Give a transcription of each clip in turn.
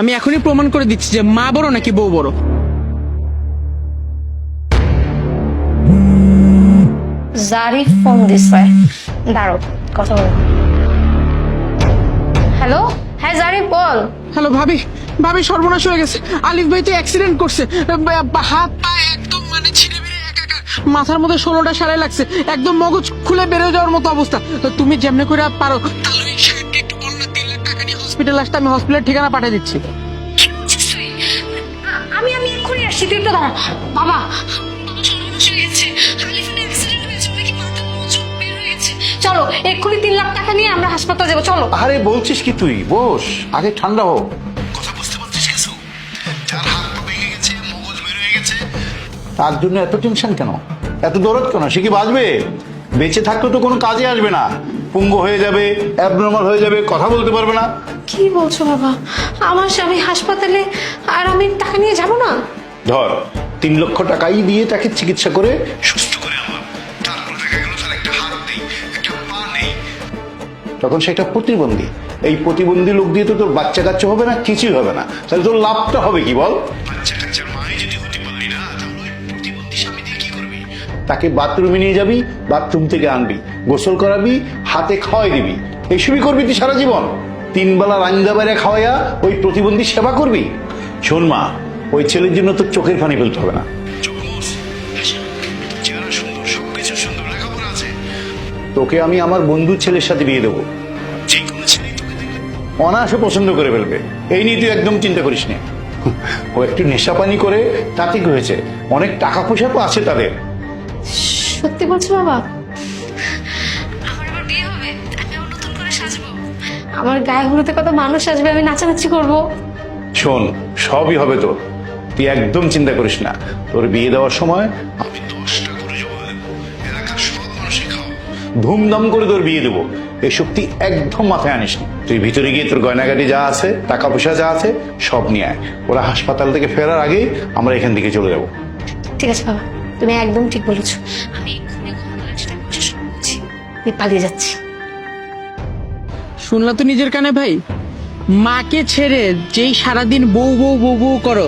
আমি এখনই প্রমাণ করে দিচ্ছি যে মা বড় নাকি বউ বড়। জারিফ ফোন দিছে, দাঁড়ো কথা বল। হ্যালো, হ্যাঁ জারিফ বল। হ্যালো ভাবি, ভাবি সর্বনাশ হয়ে গেছে। আলিফ ভাই তো অ্যাক্সিডেন্ট করছে, হাত পা একদম মানে ছিঁড়ে বেড়ে একাকার, মাথার মধ্যে 16টা সেলাই লাগছে, একদম মগজ খুলে বেরো যাওয়ার মতো অবস্থা। তুমি যেমনি করে পারো তাহলে ওই সাহেবকে একটু বল না, 3 লাখ টাকা নিয়ে হসপিটাল আসতে, আমি হসপিটালের ঠিকানা পাঠিয়ে দিচ্ছি। আমি এক্ষুনি আসছি, তুই একটু দাঁড়া। বাবা চলো এক্ষুনি 3 লাখ টাকা নিয়ে আমরা হাসপাতাল যাবো, চলো। আরে বলছিস কি তুই? বস, আগে ঠান্ডা হোক। কথা বুঝতে পারছিস কিছু? যার হাত পা ভেঙে গেছে, মগজ বের হয়ে গেছে, তার জন্য এত টেনশন কেন, এত দরদ কেন? সে কি বাঁচবে? বেঁচে থাকলে তো কোনো কাজে আসবে না, পুঙ্গু হয়ে যাবে, অ্যাবনর্মাল হয়ে যাবে, কথা বলতে পারবে না। কি বলছো বাবা? আমার স্বামী হাসপাতালে আর আমি টাকা নিয়ে যাব না? ধর 3 লক্ষ টাকাই দিয়ে তাকে চিকিৎসা করে সুস্থ করে আমার। তারপর দেখা গেল তার একটা হাত নেই, একটা পা নেই। তখন সে একটা প্রতিবন্ধী। এই প্রতিবন্ধী লোক দিয়ে তো তোর বাচ্চা কাচ্চা হবে না, কিছুই হবে না। তাহলে তোর লাভটা হবে কি বল? বাচ্চা টাচ্চার মাই যদি হতে পারলি না, তাহলে ওই প্রতিবন্ধী স্বামী দিয়ে কি করবি? তাকে বাথরুমে নিয়ে যাবি, বাথরুম থেকে আনবি, গোসল করাবি, হাতে খাওয়াই দিবি, এইসবই করবি তুই সারা জীবন? 3 বেলা রান্না বাইরে খাওয়াইয়া ওই প্রতিবন্ধী সেবা করবি? শোন মা, ওই ছেলের জন্য তোর চোখের পানি ফেলতে হবে না। চমৎকার, হাসি, চেহারা সুন্দর, সবকিছু সুন্দর, লেখাপড়া আছে। তোকে আমি আমার বন্ধুর ছেলের সাথে বিয়ে দেবো, যে কোনো ছেলেই তোকে দেখলে অনায়াসে পছন্দ করে ফেলবে। এই নিয়ে তুই একদম চিন্তা করিস না। ও একটু নেশা পানি করে তাতে কি হয়েছে, অনেক টাকা পয়সা তো আছে তাদের। সত্যি বলছো বাবা? আমার আবার বিয়ে হবে, আমি আবার নতুন করে সাজবো, আমার গায়ে হলুদে কত মানুষ আসবে, আমি নাচানাচি করবো। শোন, সবই হবে তোর, তুই একদম চিন্তা করিস না। তোর বিয়ে দেওয়ার সময় আমি 10টা করে জমা দেবো, এলাকার সব মানুষই খাও। ধুমধাম করে তোর বিয়ে দেবো, এই শক্তি একদম মাথায় আনিস না। তুই ভিতরে গিয়ে তোর গয়নাগাটি যা আছে, টাকা পয়সা যা আছে সব নিয়ে আয়। ওরা হাসপাতাল থেকে ফেরার আগেই আমরা এখান থেকে চলে যাব। ঠিক আছে বাবা, তুমি একদম ঠিক বলেছো। আমি এক্ষুনি ঘটনাটা যেটা করছি সব বলছি, আমি পালিয়ে যাচ্ছি। শুনলা তো নিজের কানে ভাই, মাকে ছেড়ে যেই সারাদিন বউ বউ বউ বউ করো,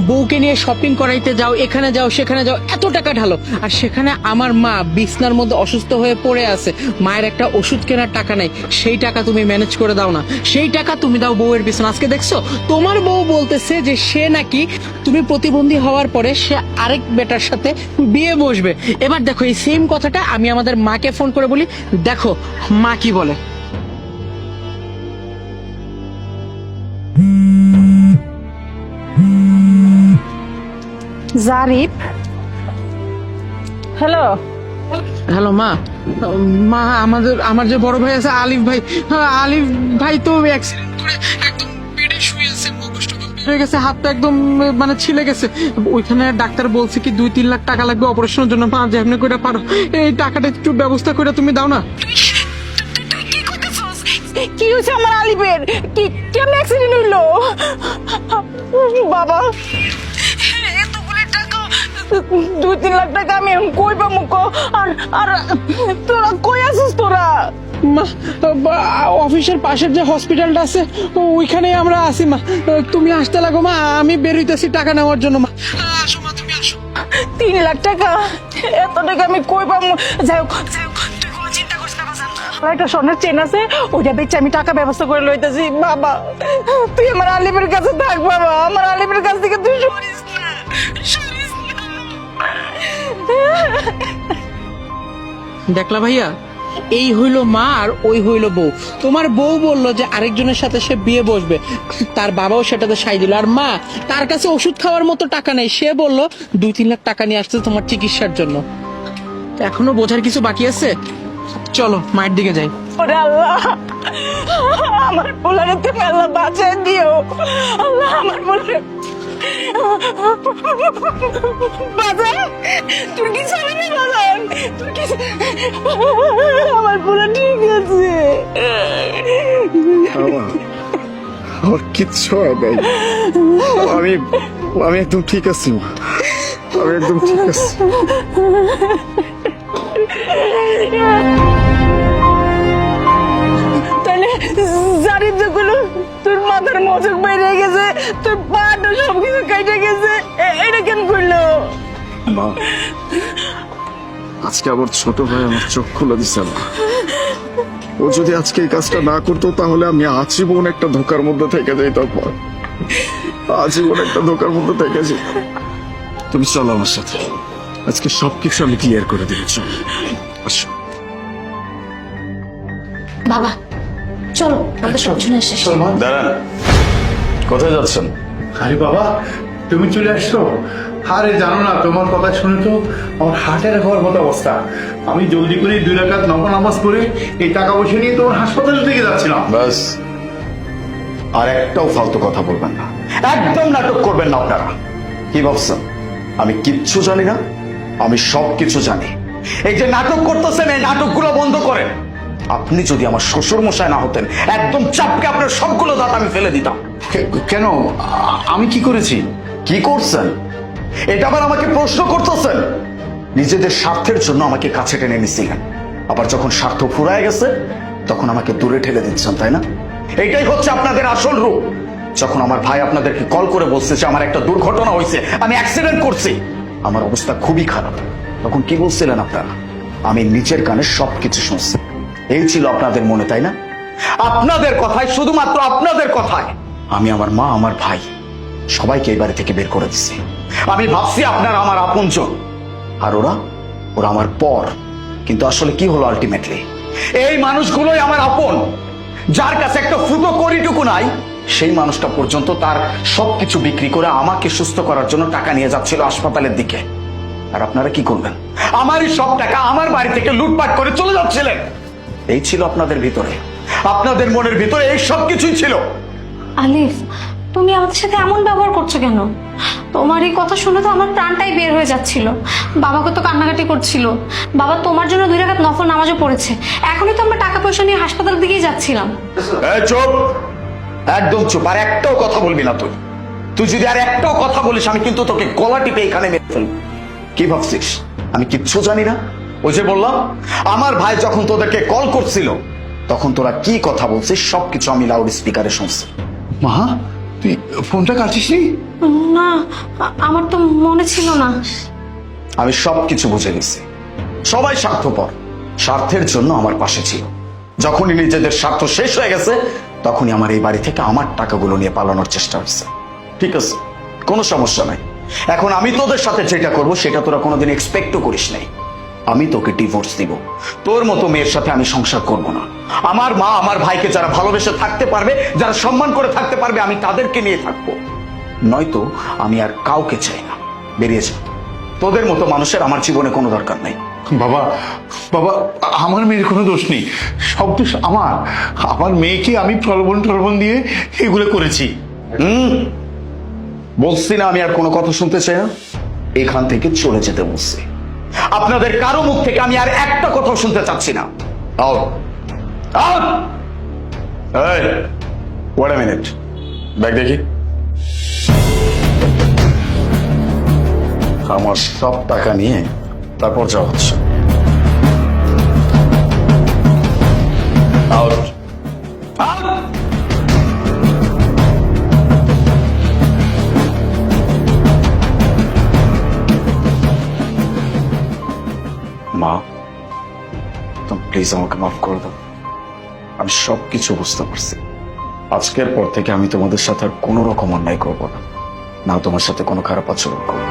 বউকে নিয়ে শপিং করাইতে যাও, এখানে যাও সেখানে যাও, এত টাকা ঢালো, আর সেখানে আমার মা বিছনার মধ্যে অসুস্থ হয়ে পড়ে আছে, মায়ের একটা ওষুধ কেনার টাকা নাই, সেই টাকা তুমি ম্যানেজ করে দাও না, সেই টাকা তুমি দাও বউয়ের পিছনে। আজকে দেখছো তোমার বউ বলতেছে যে সে নাকি তুমি প্রতিবন্ধী হওয়ার পরে সে আরেক বেটার সাথে বিয়ে বসবে। এবার দেখো এই সেম কথাটা আমি আমাদের মাকে ফোন করে বলি, দেখো মা কি বলে। জারিফ, হ্যালো। হ্যালো মা, মা আমার যে বড় ভাই আছে আলিফ ভাই, আলিফ ভাই তো অ্যাক্সিডেন্ট করে একদম বেডে শুয়ে আছে, মগজটা বের হয়ে গেছে, হাতটা একদম মানে ছিলে গেছে। ওইখানে ডাক্তার বলছে কি 2-3 লাখ টাকা লাগবে অপারেশনের জন্য। মা যেমনি করে পারো এই টাকাটা একটু ব্যবস্থা করে তুমি দাও না। কি হয়েছে আমার আলিফের? কি কেমন অ্যাক্সিডেন্ট হইলো বাবা? এতগুলো টাকা, 2-3 লাখ টাকা আমি এখন কই পাবো? আর আর তোরা কই আছিস তোরা? মা, অফিসের পাশের যে হসপিটালটা আছে ওইখানেই আমরা আছি মা, তুমি আসতে লাগো মা, আমি বেরোইতেছি টাকা নেওয়ার জন্য। মা আসো মা, তুমি আসো। 3 লাখ টাকা, এত টাকা আমি কই পাবো? যাই হোক তুই কোনো চিন্তা করিস না বাজান, আমার একটা স্বর্ণের চেন আছে, ওইটা বেচে আমি টাকা ব্যবস্থা করে লইতেছি। বাবা তুই আমার আলিফের কাছে থাক বাবা, আমার আলিফের কাছ থেকে তুই সরিস না, সরিস না। দেখলা ভাইয়া, এই হইলো মা আর ওই হইলো বউ। তোমার বউ বললো যে আরেকজনের সাথে সে বিয়ে বসবে, তার বাবাও সেটাতে সাই দিল, আর মা তার কাছে ওষুধ খাওয়ার মতো টাকা নেই, সে বললো 2-3 লাখ টাকা নিয়ে আসতে তোমার চিকিৎসার জন্য। তো এখনো বোঝার কিছু বাকি আছে, চলো মায়ের দিকে যাই। ওরে আল্লাহ, আমার পোলারে তুমি আল্লাহ বাঁচাই দিও। আল্লাহ আমার পোলারে বাজান, তুই কি জানি বাজান, তুই কি আমার পোলা ঠিক আছে? আমার কিচ্ছু হয় নাই, আমি আমি একদম ঠিক আছি মা, আমি একদম ঠিক আছি। তাহলে জারিফ যেগুলো তোর মাথার তোর মজুক বেরিয়ে গেছে, তোর পাটা সবকিছু কেটে গেছে, এটা কেন করলো? মা, আজকে আবার ছোট ভাই আমার চোখ খুলে দিছে মা। ও যদি আজকে এই কাজটা না করতো তাহলে আমি আজীবন একটা ধোকার মধ্যে থেকে যেতাম মা। আজীবন একটা ধোকার মধ্যে থেকে যেতাম। তুমি চলো আমার সাথে, আজকে সবকিছু আমি ক্লিয়ার করে দিব। চলো আসো। বাবা চলো, আমাদের সব শুনে শেষ। দাঁড়ান, কোথায় যাচ্ছেন? আরে বাবা, তুমি চলে আসছো? আরে জানো না, তোমার কথা শুনে তো আমার হার্টের হওয়ার মতো অবস্থা। আমি জলদি করে 2 রাকাত নফল নামাজ পড়ে এই টাকা পয়সা নিয়ে তোমার হাসপাতালের দিকে যাচ্ছিলাম। বাস, আর একটাও ফালতু কথা বলবেন না, একদম নাটক করবেন না আপনারা। কি ভাবছেন আমি কিচ্ছু জানি না? আমি সব কিছু জানি। এই যে নাটক করতেছেন, এই নাটকগুলো বন্ধ করেন। আপনি যদি আমার শ্বশুর মশাই না হতেন, একদম চাপকে আপনার সবগুলো দাঁত আমি ফেলে দিতাম। কেন? আমি কি করেছি? কি করছেন এটা আবার আমাকে প্রশ্ন করতেছেন? নিজেদের স্বার্থের জন্য আমাকে কাছে টেনে নিছিলেন, আবার যখন স্বার্থ ফুরায় গেছে তখন আমাকে দূরে ঠেলে দিচ্ছেন, তাই না? এইটাই হচ্ছে আপনাদের আসল রূপ। যখন আমার ভাই আপনাদেরকে কল করে বলছে যে আমার একটা দুর্ঘটনা হয়েছে, আমি অ্যাক্সিডেন্ট করছি, আমার অবস্থা খুবই খারাপ, তখন কি বলছিলেন আপনারা? আমি নিজের কানে সবকিছু শুনছি। এই ছিল আপনাদের মনে, তাই না? আপনাদের কথায়, শুধুমাত্র আপনাদের কথায় আমি আমার মা, আমার ভাই সবাইকে এই বাড়ি থেকে বের করে দিচ্ছি। আমি ভাবছি আপনারা আমার আপনজন, আর ওরা আমার পর। কিন্তু আসলে কি হলো আলটিমেটলি? এই মানুষগুলোই আমার আপন। যার কাছে একটা ফুটো কড়িটুকু নাই, সেই মানুষটা পর্যন্ত তার সবকিছু বিক্রি করে আমাকে সুস্থ করার জন্য টাকা নিয়ে যাচ্ছিল হাসপাতালের দিকে। আর আপনারা কি করবেন? আমারই সব টাকা আমার বাড়ি থেকে লুটপাট করে চলে যাচ্ছিলেন। এই ছিল আপনাদের ভিতরে, আপনাদের মনের ভিতরে এই সব কিছুই ছিল। আলিফ, তুমি আমাদের সাথে এমন ব্যবহার করছো কেন? তোমার এই কথা শুনে তো আমার প্রাণটাই বের হয়ে যাচ্ছিল। বাবাকে তো কান্নাকাটি করছিল। বাবা তোমার জন্য 2 রাকাত নফল নামাজও পড়েছে। এখনই তো আমরা টাকা পয়সা নিয়ে হাসপাতালের দিকেই যাচ্ছিলাম। এই চুপ, একদম চুপ। আর একটাও কথা বলবি না তুই। তুই যদি আর একটাও কথা বলিস, আমি কিন্তু তোকে গলা টিপে এখানে মেরে ফেলবো। কি ভাবছিস আমি কিচ্ছু জানি না? ওই যে বললাম, আমার ভাই যখন তোদেরকে কল করছিল তখন তোরা কি কথা বলছিস সবকিছু আমি লাউড স্পিকারে শুনছি। মা, তুই ফোনটা কাটিসনি? না, আমার তো মনে ছিল না। আমি সবকিছু বুঝে গেছি। সবাই স্বার্থপর, স্বার্থের জন্য আমার পাশে ছিল। যখনই নিজেদের স্বার্থ শেষ হয়ে গেছে তখনই আমার এই বাড়ি থেকে আমার টাকাগুলো নিয়ে পালানোর চেষ্টা হচ্ছে। ঠিক আছে, কোনো সমস্যা নাই। এখন আমি তোদের সাথে যেটা করব সেটা তোরা কোনোদিন এক্সপেক্টও করিস নাই। আমি তোকে ডিভোর্স দিব। তোর মতো মেয়ের সাথে আমি সংসার করব না। আমার মা, আমার ভাইকে যারা ভালোবেসে থাকতে পারবে, যারা সম্মান করে থাকতে পারবে, আমি তাদেরকে নিয়ে থাকবো। নয়তো আমি আর কাউকে চাই না। বেরিয়ে যা। তোদের মতো মানুষের আমার জীবনে কোনো দরকার নাই। বাবা, বাবা, আমার মেয়ের কোনো দোষ নেই, সব দোষ আমার। আমার মেয়েকে আমি প্রলোভন দিয়ে এগুলো করেছি। বলছি না আমি আর কোনো কথা শুনতে চাই না? এখান থেকে চলে যেতে বলছি। আপনাদের কারো মুখ থেকে আমি আর একটা কথাও শুনতে চাচ্ছি না। Out. Out. Hey, wait a minute. Bag দেখি। আমার সব টাকা নিয়ে তারপর যাওয়া হচ্ছে। Out. Out. মা, তুমি প্লিজ আমাকে মাফ করে দাও। আমি সবকিছু বুঝতে পারছি। আজকের পর থেকে আমি তোমাদের সাথে আর কোনো রকম অন্যায় করবো না, না তোমার সাথে কোনো খারাপ আচরণ করবো।